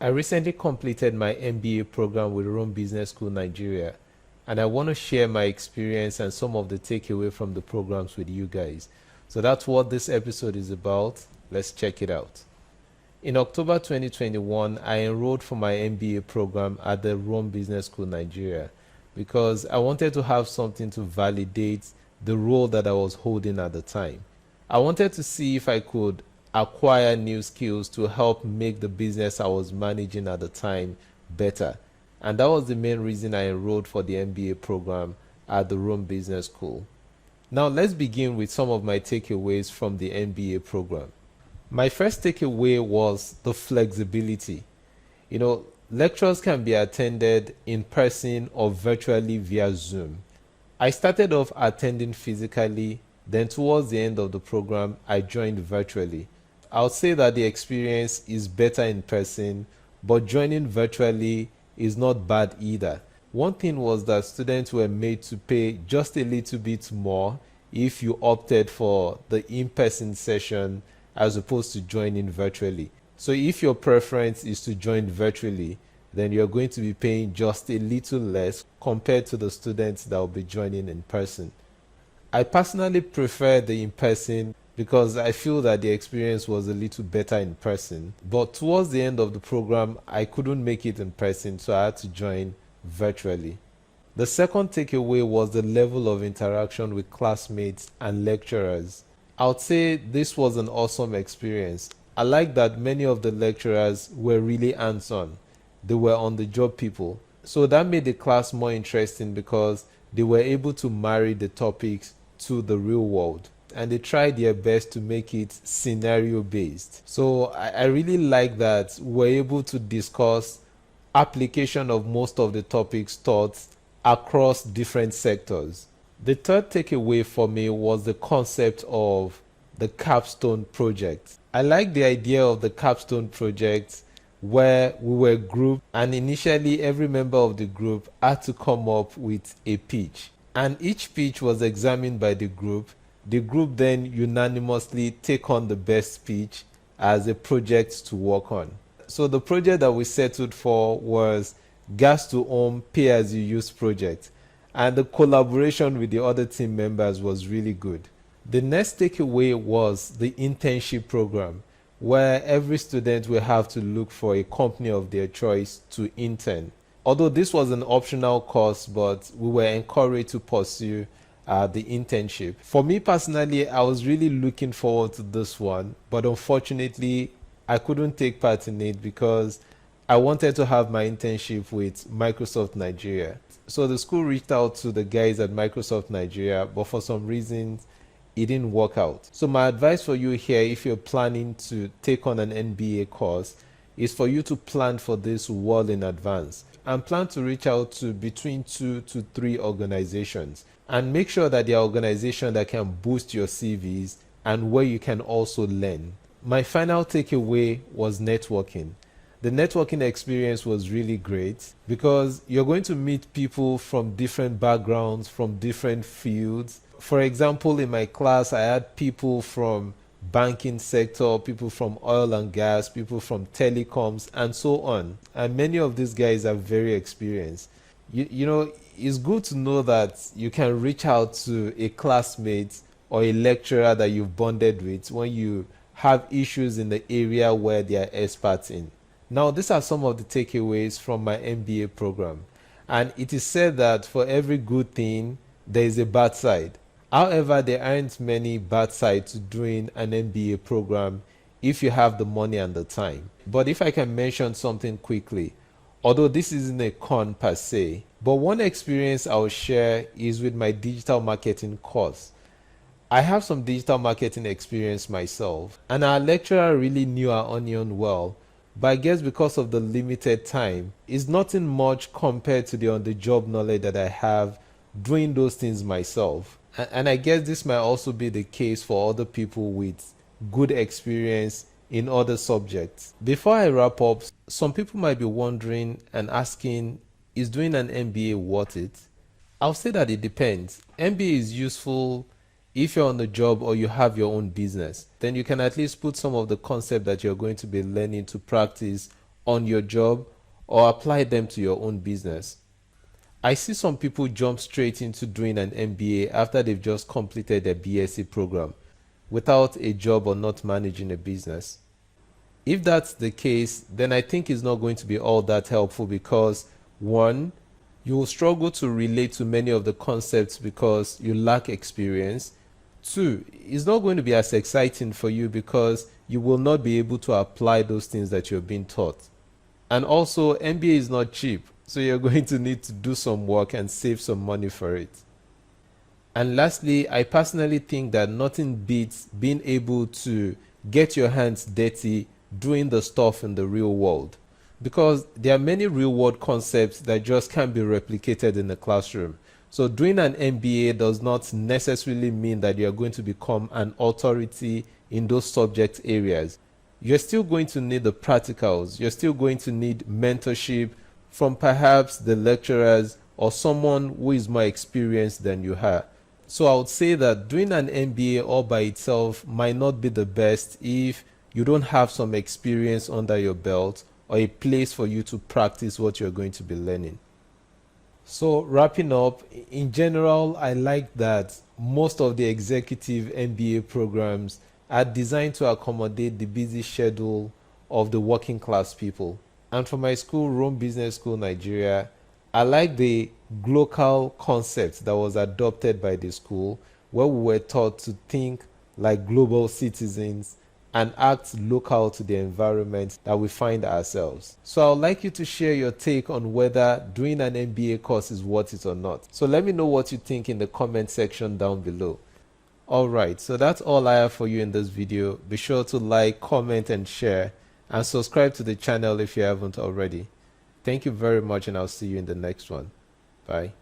I recently completed my MBA program with Rome Business School Nigeria, and I want to share my experience and some of the takeaway from the programs with you guys. So that's what this episode is about. Let's check it out. In October 2021, I enrolled for my MBA program at the Rome Business School Nigeria because I wanted to have something to validate the role that I was holding at the time. I wanted to see if I could acquire new skills to help make the business I was managing at the time better. And that was the main reason I enrolled for the MBA program at the Rome Business School. Now let's begin with some of my takeaways from the MBA program. My first takeaway was the flexibility. Lectures can be attended in person or virtually via Zoom. I started off attending physically, then towards the end of the program, I joined virtually. I would say that the experience is better in person, but joining virtually is not bad either. One thing was that students were made to pay just a little bit more if you opted for the in-person session as opposed to joining virtually. So if your preference is to join virtually, then you're going to be paying just a little less compared to the students that will be joining in person. I personally prefer the in-person because I feel that the experience was a little better in person. But towards the end of the program, I couldn't make it in person, so I had to join virtually. The second takeaway was the level of interaction with classmates and lecturers. I would say this was an awesome experience. I like that many of the lecturers were really hands-on. They were on-the-job people. So that made the class more interesting because they were able to marry the topics to the real world, and they tried their best to make it scenario based. So I really like that we're able to discuss application of most of the topics taught across different sectors. The third takeaway for me was the concept of the Capstone Project. I like the idea of the Capstone Project where we were grouped, and initially every member of the group had to come up with a pitch, and each pitch was examined by the group. The group then unanimously take on the best pitch as a project to work on. So the project that we settled for was gas to home pay as you use project, and the collaboration with the other team members was really good. The next takeaway was the internship program, where every student will have to look for a company of their choice to intern. Although this was an optional course, but we were encouraged to pursue the internship. For me personally, I was really looking forward to this one, but unfortunately, I couldn't take part in it because I wanted to have my internship with Microsoft Nigeria. So the school reached out to the guys at Microsoft Nigeria, but for some reasons, it didn't work out. So my advice for you here, if you're planning to take on an MBA course, is for you to plan for this well in advance and plan to reach out to between 2 to 3 organizations, and make sure that they are organizations that can boost your CVs and where you can also learn. My final takeaway was networking. The networking experience was really great because you're going to meet people from different backgrounds, from different fields. For example, in my class, I had people from banking sector, people from oil and gas, people from telecoms, and so on. And many of these guys are very experienced. It's good to know that you can reach out to a classmate or a lecturer that you've bonded with when you have issues in the area where they are experts in. Now, these are some of the takeaways from my MBA program. And it is said that for every good thing, there is a bad side. However, there aren't many bad sides to doing an MBA program if you have the money and the time. But if I can mention something quickly, although this isn't a con per se, but one experience I'll share is with my digital marketing course. I have some digital marketing experience myself, and our lecturer really knew our onion well. But I guess because of the limited time, it's nothing much compared to the on-the-job knowledge that I have doing those things myself. And I guess this might also be the case for other people with good experience in other subjects. Before I wrap up, some people might be wondering and asking, is doing an MBA worth it? I'll say that it depends. MBA is useful if you're on the job or you have your own business. Then you can at least put some of the concept that you're going to be learning to practice on your job or apply them to your own business. I see some people jump straight into doing an MBA after they've just completed their BSc program without a job or not managing a business. If that's the case, then I think it's not going to be all that helpful because, one, you will struggle to relate to many of the concepts because you lack experience. Two, it's not going to be as exciting for you because you will not be able to apply those things that you're being taught. And also, MBA is not cheap, so you're going to need to do some work and save some money for it. And lastly, I personally think that nothing beats being able to get your hands dirty doing the stuff in the real world, because there are many real world concepts that just can't be replicated in the classroom. So doing an MBA does not necessarily mean that you're going to become an authority in those subject areas. You're still going to need the practicals. You're still going to need mentorship from perhaps the lecturers or someone who is more experienced than you are. So I would say that doing an MBA all by itself might not be the best if you don't have some experience under your belt or a place for you to practice what you're going to be learning. So wrapping up, in general, I like that most of the executive MBA programs are designed to accommodate the busy schedule of the working class people. And for my school, Rome Business School, Nigeria, I like the local concept that was adopted by the school, where we were taught to think like global citizens and act local to the environment that we find ourselves. So I'd like you to share your take on whether doing an MBA course is worth it or not. So let me know what you think in the comment section down below. Alright, so that's all I have for you in this video. Be sure to like, comment and share, and subscribe to the channel if you haven't already. Thank you very much, and I'll see you in the next one. Bye.